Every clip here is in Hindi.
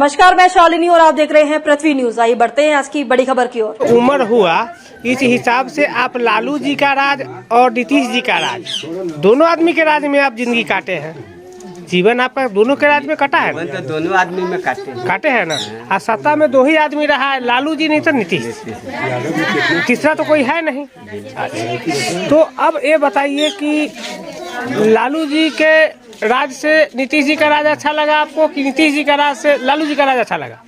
नमस्कार, मैं शालिनी और आप देख रहे हैं पृथ्वी न्यूज। आइए बढ़ते हैं आज की बड़ी खबर की ओर। उम्र हुआ इस हिसाब से आप लालू जी का राज और नीतीश जी का राज, दोनों आदमी के राज में आप जिंदगी काटे हैं। जीवन आपका दोनों के राज में कटा है तो दोनों आदमी में काटे हैं ना। और सत्ता में दो ही आदमी रहा है, लालू जी नहीं तो नीतीश, तीसरा तो कोई है नहीं। तो अब ये बताइए कि लालू जी के राज से नीतीश जी का राज अच्छा लगा आपको कि नीतीश जी का राज से लालू जी का राज अच्छा लगा?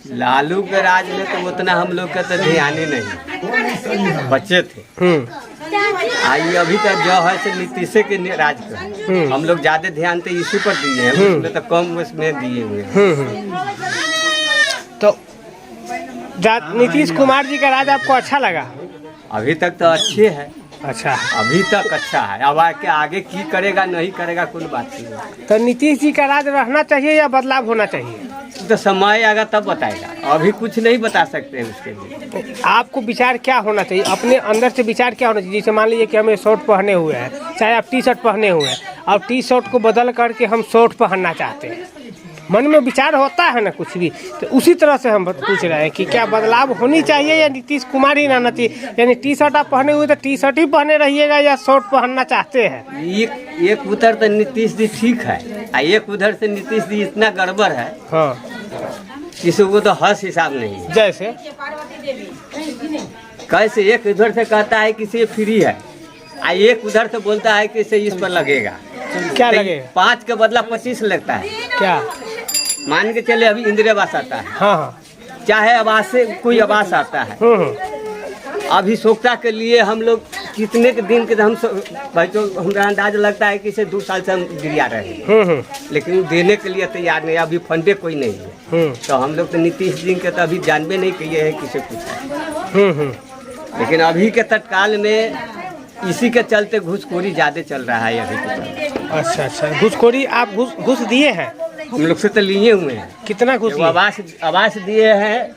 लालू के राज में तो उतना हम लोग का तो ध्यान ही नहीं, बच्चे थे। आई अभी तक जो है से नीतीश के राज का हम लोग ज्यादा ध्यान तो इसी पर दिए हैं, उसमें तो कम उसमें दिए हुए हैं। तो नीतीश कुमार जी का राज आपको अच्छा लगा? अभी तक तो अच्छे है। अच्छा, अभी तक अच्छा है। अब आगे की करेगा नहीं करेगा कोई बात नहीं। तो नीतीश जी का राज रहना चाहिए या बदलाव होना चाहिए? तो समय आएगा तब बताएगा, अभी कुछ नहीं बता सकते उसके लिए। आपको विचार क्या होना चाहिए, अपने अंदर से विचार क्या होना चाहिए? जैसे मान लीजिए कि हमें शर्ट पहने हुए हैं, चाहे आप टी शर्ट पहने हुए हैं, और टी शर्ट को बदल करके हम शर्ट पहनना चाहते हैं, मन में विचार होता है ना कुछ भी, तो उसी तरह से हम पूछ रहे हैं कि क्या बदलाव होनी चाहिए या नीतीश कुमार ही रहना चाहिए? यानी टी शर्ट आप पहने हुए तो टी शर्ट ही पहने रहिएगा या शर्ट पहनना चाहते हैं? एक उधर तो नीतीश जी ठीक है, एक उधर से नीतीश जी इतना गड़बड़ है। हाँ, किसी को तो हंस हिसाब नहीं है। जैसे कैसे एक उधर से कहता है कि से फ्री है, एक उधर से बोलता है कि से इस पर लगेगा। क्या लगेगा? 5 के बदला 25 लगता है। क्या मान के चले अभी इंदिरा आवास आता है। हाँ, चाहे आवास से कोई आवास आता है। अभी सोखता के लिए हम लोग कितने के दिन के हम भाई, तो हमारा अंदाज लगता है कि इसे 2 साल से हम गिरिया रहे हैं, लेकिन देने के लिए तैयार नहीं, अभी फंडे कोई नहीं है। तो हम लोग तो नीतीश जी के तो अभी जानबे नहीं किए हैं किसे कुछ। लेकिन अभी के तत्काल में इसी के चलते घूसखोरी ज्यादा चल रहा है अभी के। अच्छा, घूसखोरी आप घूस दिए हैं? हम लोग से तो लिए हुए हैं। कितना घूस? आवास दिए हैं।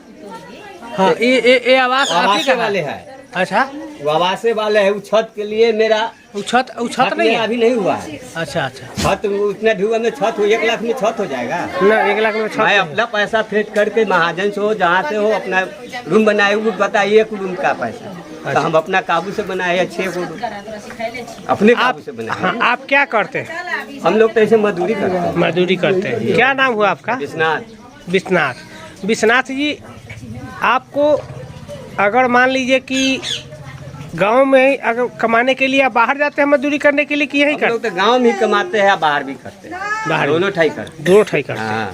हाँ, ये आवास वाले है। अच्छा, वो आवासे वाले है। छत के लिए मेरा छत नहीं अभी नहीं हुआ है। अच्छा, छत उतना धुआं में छत हो 1 लाख में छत हो जाएगा ना? 1 लाख में छत? मैं अपना पैसा फेंक करके महाजन से हो, जहाँ से हो, अपना रूम बनाए हुए बताइए, 1 रूम का पैसा। तो हम अपना काबू से बनाए हैं 6 रूम अपने काबू से बनाए। हाँ, आप क्या करते हैं? हम लोग तो ऐसे मजदूरी करते हैं। क्या नाम हुआ आपका? विश्वनाथ जी, आपको अगर मान लीजिए कि गांव में अगर कमाने के लिए आप बाहर जाते हैं मजदूरी करने के लिए कि यही करते? तो गांव में ही कमाते हैं, बाहर भी करते हैं, बाहर दोनों ठाई करते हैं। हाँ।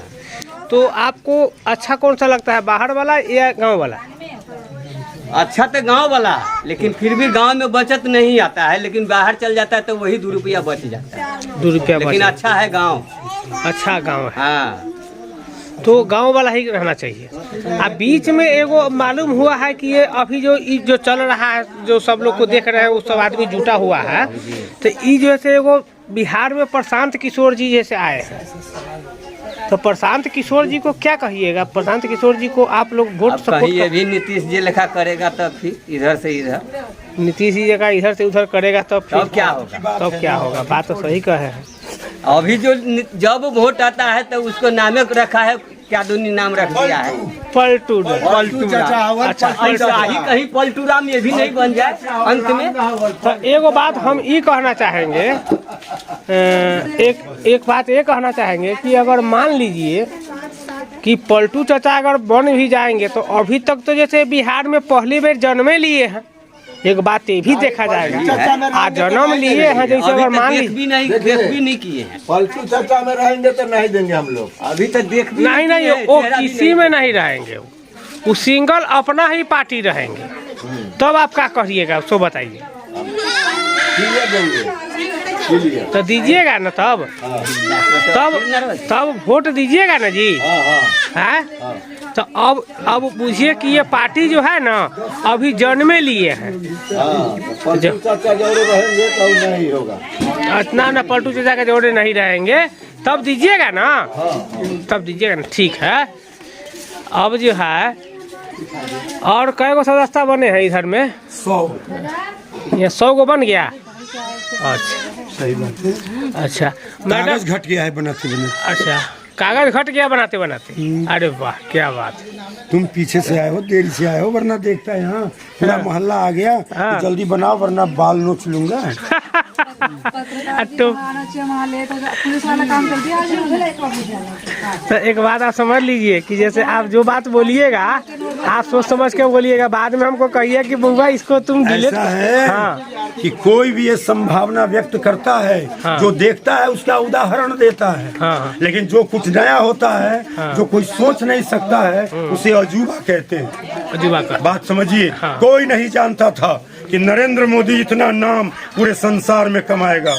तो आपको अच्छा कौन सा लगता है, बाहर वाला या गांव वाला? अच्छा तो गांव वाला, लेकिन फिर भी गांव में बचत नहीं आता है, लेकिन बाहर चल जाता है तो वही 2 रुपया बच जाता है। 2 रुपया, लेकिन अच्छा है गांव। अच्छा गांव है। हाँ, तो गांव वाला ही रहना चाहिए। अब बीच में एगो मालूम हुआ है कि ये अभी जो चल रहा है, जो सब लोग को देख रहे हैं, वो सब आदमी जुटा हुआ है, तो ये जैसे एगो बिहार में प्रशांत किशोर जी जैसे आए हैं, तो प्रशांत किशोर जी को क्या कहिएगा? प्रशांत किशोर जी को आप लोग वोट सपोर्ट? ये भी नीतीश जी लेखा करेगा तो फिर इधर से इधर, नीतीश जी जगह इधर से उधर करेगा तो फिर क्या होगा? तब क्या होगा? बात तो सही कहे हैं। अभी जो जब वोट आता है तो उसको नामे रखा है, क्या दोनों नाम रख दिया है, पलटू। अच्छा, कहीं पलटूरा में भी नहीं बन जाए अंत में। तो एगो बात हम ये कहना चाहेंगे, एक बात ये कहना चाहेंगे कि अगर मान लीजिए कि पलटू चाचा अगर बन भी जाएंगे, तो अभी तक तो जैसे बिहार में पहली बार जन्मे लिए हैं, एक बात ये भी देखा जाएगा। आज जन्म लिए हैं, जैसे अगर मान लीजिए देख भी नहीं किए हैं। पलटू चर्चा में रहेंगे तो नहीं देंगे हम लोग। अभी तक देख भी नहीं, वो किसी में नहीं रहेंगे, वो सिंगल अपना ही पार्टी रहेंगे। तब आप क्या करिएगा सो बताइए? तो दीजिएगा ना, तब वोट दीजिएगा ना जी। है तो अब बुझिए कि ये पार्टी जो है ना अभी जन्मे लिए हैं। चाचा जोड़े रहेंगे तो नहीं होगा। ना पलटू चाचा के जोड़े नहीं रहेंगे, तब दीजिएगा ना? तब दीजिएगा ना, ठीक है। अब जो है और कई गो सदस्य बने हैं इधर में? 100। ये 100 गो बन गया। अच्छा, सही बात है। अच्छा, कागज घट गया है बनाते। अच्छा, कागज घट गया बनाते बनाते। अरे वाह क्या बात है। तुम पीछे से आए हो, देरी से आए हो, वरना देखता है यहाँ पूरा मोहल्ला आ गया। हाँ। तो जल्दी बनाओ वरना बाल नोच लूंगा। तो एक बात आप समझ लीजिए कि जैसे आप जो बात बोलिएगा आप सोच समझ के बोलिएगा, बाद में हमको कहिए कि बुआ इसको तुम डिलीट। ऐसा है हाँ। कि कोई भी ये संभावना व्यक्त करता है, हाँ। जो देखता है उसका उदाहरण देता है। हाँ। लेकिन जो कुछ नया होता है, हाँ। जो कोई सोच नहीं सकता है, उसे अजूबा कहते हैं। अजूबा का बात समझिए। हाँ। कोई नहीं जानता था कि नरेंद्र मोदी इतना नाम पूरे संसार में कमाएगा,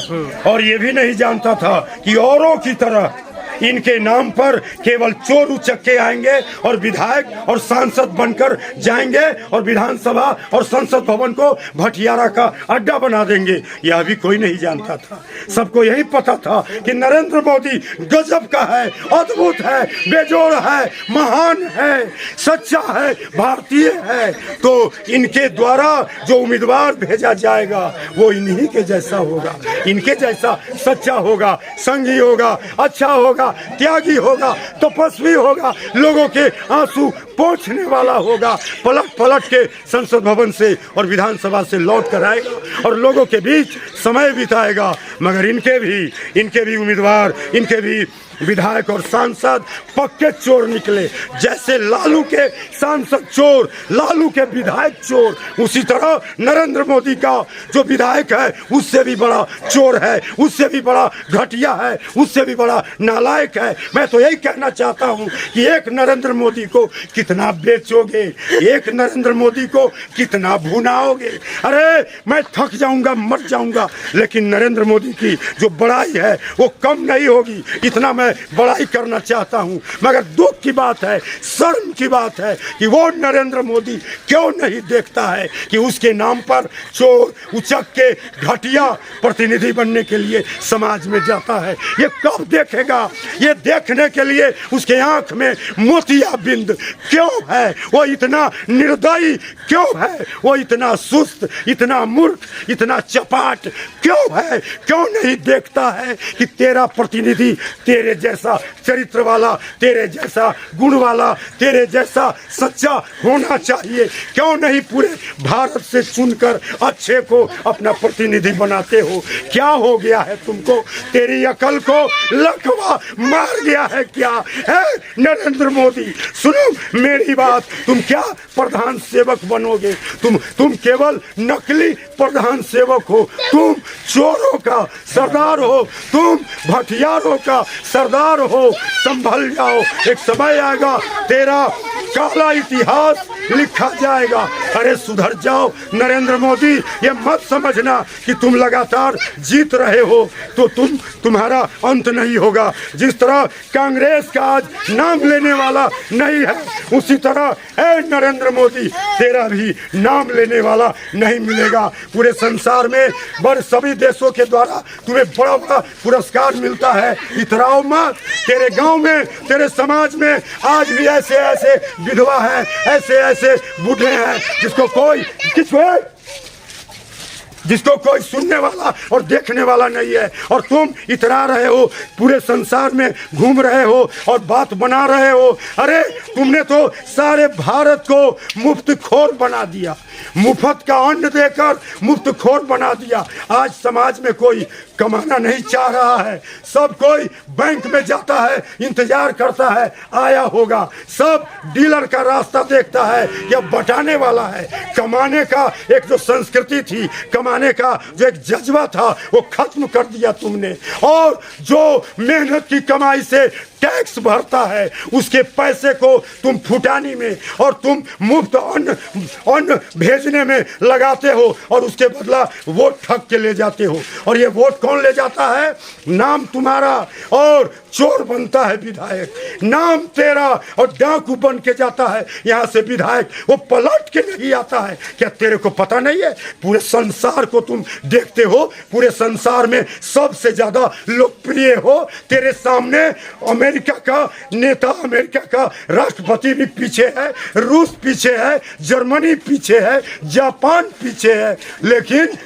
और ये भी नहीं जानता था कि औरों की तरह इनके नाम पर केवल चोर उचक्के आएंगे और विधायक और सांसद बनकर जाएंगे और विधानसभा और संसद भवन को भटियारा का अड्डा बना देंगे। यह भी कोई नहीं जानता था। सबको यही पता था कि नरेंद्र मोदी गजब का है, अद्भुत है, बेजोड़ है, महान है, सच्चा है, भारतीय है। तो इनके द्वारा जो उम्मीदवार भेजा जाएगा वो इन्हीं के जैसा होगा, इनके जैसा सच्चा होगा, संगी होगा, अच्छा होगा, त्यागी होगा, तपस्वी होगा, लोगों के आंसू पोंछने वाला होगा, पलट पलट के संसद भवन से और विधानसभा से लौट कर आएगा और लोगों के बीच समय बिताएगा। मगर इनके भी उम्मीदवार, इनके भी विधायक और सांसद पक्के चोर निकले। जैसे लालू के सांसद चोर, लालू के विधायक चोर, उसी तरह नरेंद्र मोदी का जो विधायक है उससे भी बड़ा चोर है, उससे भी बड़ा घटिया है, उससे भी बड़ा नालायक है। मैं तो यही कहना चाहता हूं कि एक नरेंद्र मोदी को कितना बेचोगे, एक नरेंद्र मोदी को कितना भुनाओगे। अरे मैं थक जाऊंगा, मर जाऊंगा, लेकिन नरेंद्र मोदी की जो बड़ाई है वो कम नहीं होगी। इतना मैं बड़ाई करना चाहता हूं। मगर दुख की बात है, शर्म की बात है कि वो नरेंद्र मोदी क्यों नहीं देखता है कि उसके नाम पर चोर उचक्के घटिया प्रतिनिधि बनने के लिए समाज में जाता है। ये कब देखेगा? ये देखने के लिए उसके आंख में मोतियाबिंद क्यों है? वो इतना निर्दयी क्यों है? वो इतना सुस्त, इतना मूर्ख, इतना चपाट क्यों है? क्यों नहीं देखता है कि तेरा प्रतिनिधि तेरे जैसा चरित्र वाला, तेरे जैसा गुण वाला, तेरे जैसा सच्चा होना चाहिए? क्यों नहीं पूरे भारत से चुनकर अच्छे को अपना प्रतिनिधि बनाते हो? क्या हो गया है तुमको? तेरी अकल को लकवा मार गया है क्या? है नरेंद्र मोदी, सुनो मेरी बात, तुम क्या प्रधान सेवक बनोगे? तुम केवल नकली प्रधान सेवक हो। तुम चोरों का सरदार हो, तुम भटियारों का सरदार हो। संभल जाओ, एक समय आएगा तेरा काला इतिहास लिखा जाएगा। अरे सुधर जाओ नरेंद्र मोदी, ये मत समझना कि तुम लगातार जीत रहे हो तो तुम्हारा अंत नहीं होगा। जिस तरह कांग्रेस का आज नाम लेने वाला नहीं है, उसी तरह ए नरेंद्र मोदी तेरा भी नाम लेने वाला नहीं मिलेगा। पूरे संसार में बड़े सभी देशों के द्वारा तुम्हें बड़ा बड़ा पुरस्कार मिलता है। इतराओ मत। तेरे गांव में, तेरे समाज में आज भी ऐसे ऐसे विधवा है, ऐसे ऐसे बूढ़े हैं जिसको कोई सुनने वाला और देखने वाला नहीं है। और तुम इतरा रहे हो, पूरे संसार में घूम रहे हो और बात बना रहे हो। अरे तुमने तो सारे भारत को मुफ्तखोर बना दिया, मुफ्त का अन्न देकर मुफ्तखोर बना दिया। आज समाज में कोई कमाना नहीं चाह रहा है, सब कोई बैंक में जाता है, इंतजार करता है आया होगा। सब डीलर का रास्ता देखता है या बटाने वाला है। कमाने का एक जो संस्कृति थी, कमाने का जो एक जज्बा था, वो खत्म कर दिया तुमने। और जो मेहनत की कमाई से टैक्स भरता है, उसके पैसे को तुम फुटानी में और तुम मुफ्त अन्न भेजने में लगाते हो और उसके बदला वोट ठग के ले जाते हो। और ये वोट कौन ले जाता है? नाम तुम्हारा, और चोर बनता है विधायक। नाम तेरा और डाकू बन के जाता है यहाँ से विधायक, वो पलट के नहीं आता है। क्या तेरे को पता नहीं है? पूरे संसार को तुम देखते हो, पूरे संसार में सबसे ज्यादा लोकप्रिय हो। तेरे सामने अमेरिका का नेता, अमेरिका का राष्ट्रपति भी पीछे है, रूस पीछे है, जर्मनी पीछे है, जापान पीछे है, लेकिन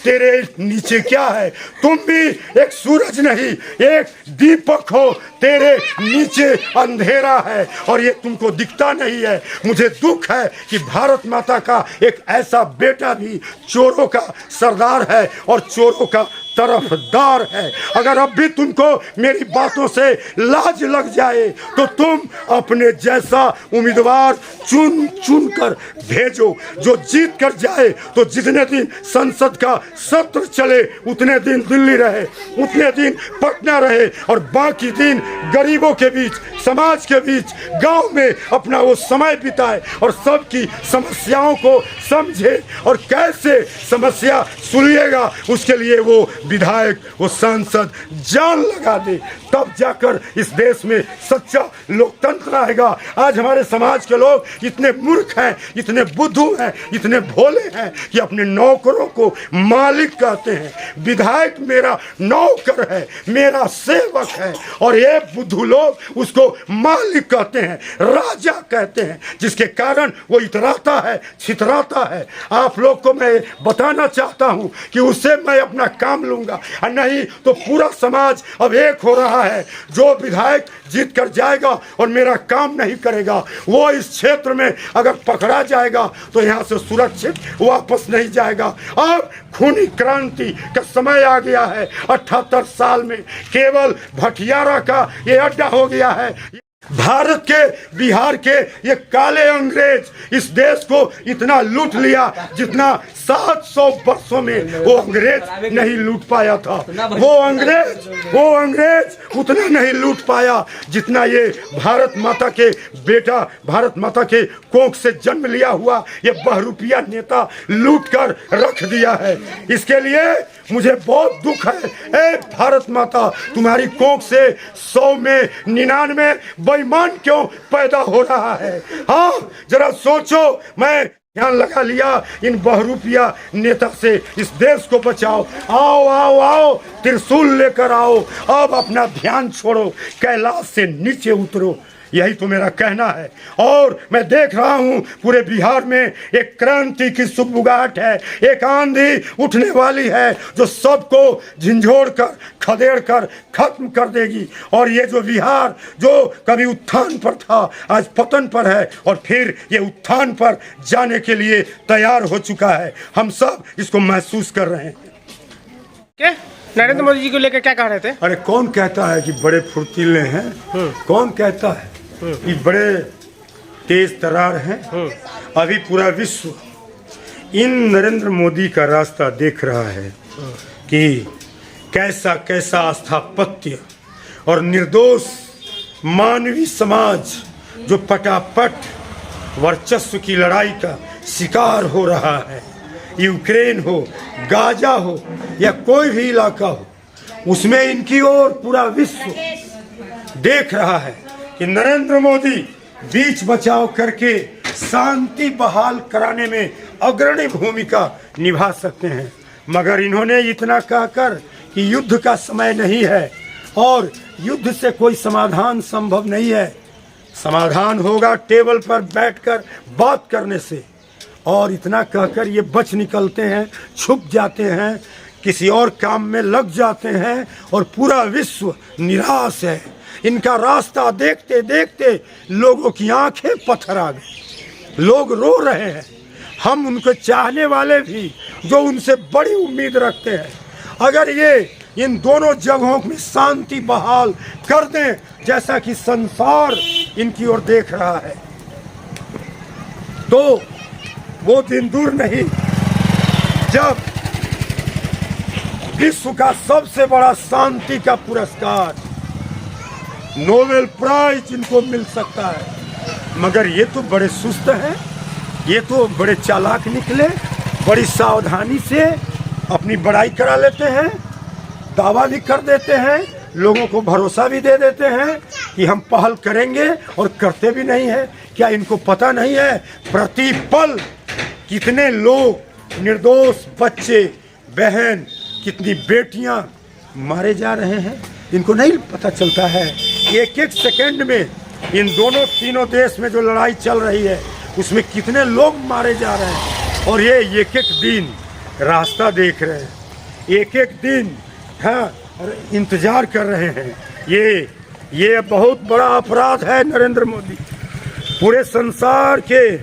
तेरे नीचे क्या है? तुम भी एक सूरज नहीं, एक दीपक हो, तेरे नीचे अंधेरा है और ये तुमको दिखता नहीं है। मुझे दुख है कि भारत माता का एक ऐसा बेटा भी चोरों का सरदार है और चोरों का तरफदार है। अगर अब भी तुमको मेरी बातों से लाज लग जाए तो तुम अपने जैसा उम्मीदवार चुन चुन कर भेजो, जो जीत कर जाए। तो जितने दिन संसद का सत्र चले उतने दिन दिल्ली रहे, उतने दिन पटना रहे और बाकी दिन गरीबों के बीच, समाज के बीच, गांव में अपना वो समय बिताए और सबकी समस्याओं को समझे और कैसे समस्या सुलझेगा उसके लिए वो विधायक, वो सांसद जान लगा दे, तब जाकर इस देश में सच्चा लोकतंत्र आएगा। आज हमारे समाज के लोग इतने मूर्ख हैं, इतने बुद्धू हैं, इतने भोले हैं कि अपने नौकरों को मालिक कहते हैं। विधायक मेरा नौकर है, मेरा सेवक है और ये बुद्धू लोग उसको मालिक कहते हैं, राजा कहते हैं, जिसके कारण वो इतराता है, छितराता है। आप लोग को मैं बताना चाहता हूं कि उससे मैं अपना काम लूंगा और नहीं तो पूरा समाज अब एक हो रहा है। जो विधायक जीत कर जाएगा और मेरा काम नहीं करेगा वो इस क्षेत्र में अगर पकड़ा जाएगा तो यहाँ से सुरक्षित वापस नहीं जाएगा। अब खूनी क्रांति का समय आ गया है। 78 साल में केवल भटियारा का ये अड्डा हो गया है। भारत के, बिहार के ये काले अंग्रेज इस देश को इतना लूट लिया जितना 700 वर्षों में वो अंग्रेज नहीं लूट पाया था। वो अंग्रेज उतना नहीं लूट पाया जितना ये भारत माता के बेटा, भारत माता के कोख से जन्म लिया हुआ ये बहरूपिया नेता लूट कर रख दिया है। इसके लिए मुझे बहुत दुख है। ए भारत माता, तुम्हारी कोख से 100 में 99 बेईमान क्यों पैदा हो रहा है? हाँ, जरा सोचो। मैं ध्यान लगा लिया इन बहरूपिया नेता से, इस देश को बचाओ। आओ आओ आओ, त्रिशूल लेकर आओ। अब अपना ध्यान छोड़ो, कैलाश से नीचे उतरो। यही तो मेरा कहना है। और मैं देख रहा हूं पूरे बिहार में एक क्रांति की सुगबुगाहट है, एक आंधी उठने वाली है जो सबको झिंझोड़ कर, खदेड़ कर खत्म कर देगी। और ये जो बिहार जो कभी उत्थान पर था आज पतन पर है और फिर ये उत्थान पर जाने के लिए तैयार हो चुका है। हम सब इसको महसूस कर रहे हैं। क्या नरेंद्र मोदी जी को लेकर क्या कह रहे थे? अरे कौन कहता है कि बड़े फुर्तीले हैं? कौन कहता है कि बड़े तेज तरार हैं? अभी पूरा विश्व इन नरेंद्र मोदी का रास्ता देख रहा है कि कैसा कैसा स्थापत्य और निर्दोष मानवीय समाज जो पटापट वर्चस्व की लड़ाई का शिकार हो रहा है। यूक्रेन हो, गाजा हो या कोई भी इलाका हो, उसमें इनकी ओर पूरा विश्व देख रहा है कि नरेंद्र मोदी बीच बचाव करके शांति बहाल कराने में अग्रणी भूमिका निभा सकते हैं। मगर इन्होंने इतना कहकर कि युद्ध का समय नहीं है और युद्ध से कोई समाधान संभव नहीं है। समाधान होगा टेबल पर बैठकर बात करने से। और इतना कहकर ये बच निकलते हैं, छुप जाते हैं, किसी और काम में लग जाते हैं और पूरा विश्व निराश है। इनका रास्ता देखते देखते लोगों की आंखें पत्थर आ गई, लोग रो रहे हैं। हम उनको चाहने वाले भी जो उनसे बड़ी उम्मीद रखते हैं, अगर ये इन दोनों जगहों में शांति बहाल कर दें जैसा कि संसार इनकी ओर देख रहा है, तो वो दिन दूर नहीं जब विश्व का सबसे बड़ा शांति का पुरस्कार नोबेल प्राइज इनको मिल सकता है। मगर ये तो बड़े सुस्त हैं, ये तो बड़े चालाक निकले, बड़ी सावधानी से अपनी बड़ाई करा लेते हैं, दावा भी कर देते हैं, लोगों को भरोसा भी दे देते हैं कि हम पहल करेंगे और करते भी नहीं है। क्या इनको पता नहीं है प्रति पल कितने लोग, निर्दोष बच्चे, बहन, कितनी बेटियां मारे जा रहे हैं? इनको नहीं पता चलता है। एक एक सेकंड में इन दोनों तीनों देश में जो लड़ाई चल रही है उसमें कितने लोग मारे जा रहे हैं। और ये एक एक दिन रास्ता देख रहे हैं, एक एक दिन हाँ इंतजार कर रहे हैं। ये बहुत बड़ा अपराध है नरेंद्र मोदी। पूरे संसार के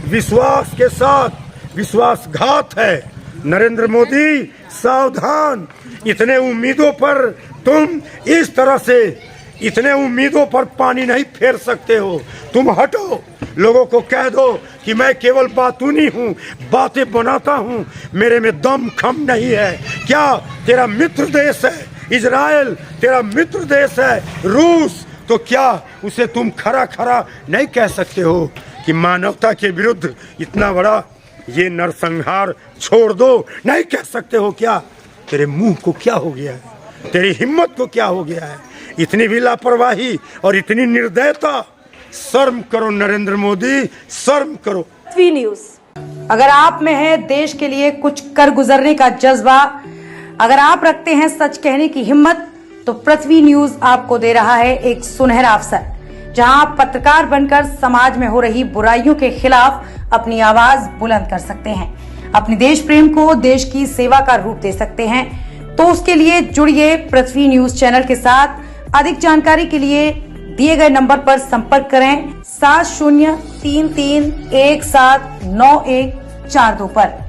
विश्वास के साथ विश्वासघात है नरेंद्र मोदी। सावधान, इतने उम्मीदों पर तुम इस तरह से इतने उम्मीदों पर पानी नहीं फेर सकते हो। तुम हटो, लोगों को कह दो कि मैं केवल बातूनी हूँ, बातें बनाता हूँ, मेरे में दम खम नहीं है। क्या तेरा मित्र देश है इजराइल, तेरा मित्र देश है रूस, तो क्या उसे तुम खरा नहीं कह सकते हो कि मानवता के विरुद्ध इतना बड़ा ये नरसंहार छोड़ दो? नहीं कह सकते हो क्या? तेरे मुंह को क्या हो गया है? तेरी हिम्मत को क्या हो गया है? इतनी भी लापरवाही और इतनी निर्दयता। शर्म करो नरेंद्र मोदी, शर्म करो। पृथ्वी न्यूज। अगर आप में है देश के लिए कुछ कर गुजरने का जज्बा, अगर आप रखते हैं सच कहने की हिम्मत, तो पृथ्वी न्यूज आपको दे रहा है एक सुनहरा अवसर, जहां आप पत्रकार बनकर समाज में हो रही बुराइयों के खिलाफ अपनी आवाज बुलंद कर सकते हैं, अपने देश प्रेम को देश की सेवा का रूप दे सकते हैं। तो उसके लिए जुड़िए पृथ्वी न्यूज चैनल के साथ। अधिक जानकारी के लिए दिए गए नंबर पर संपर्क करें 7033179142 पर।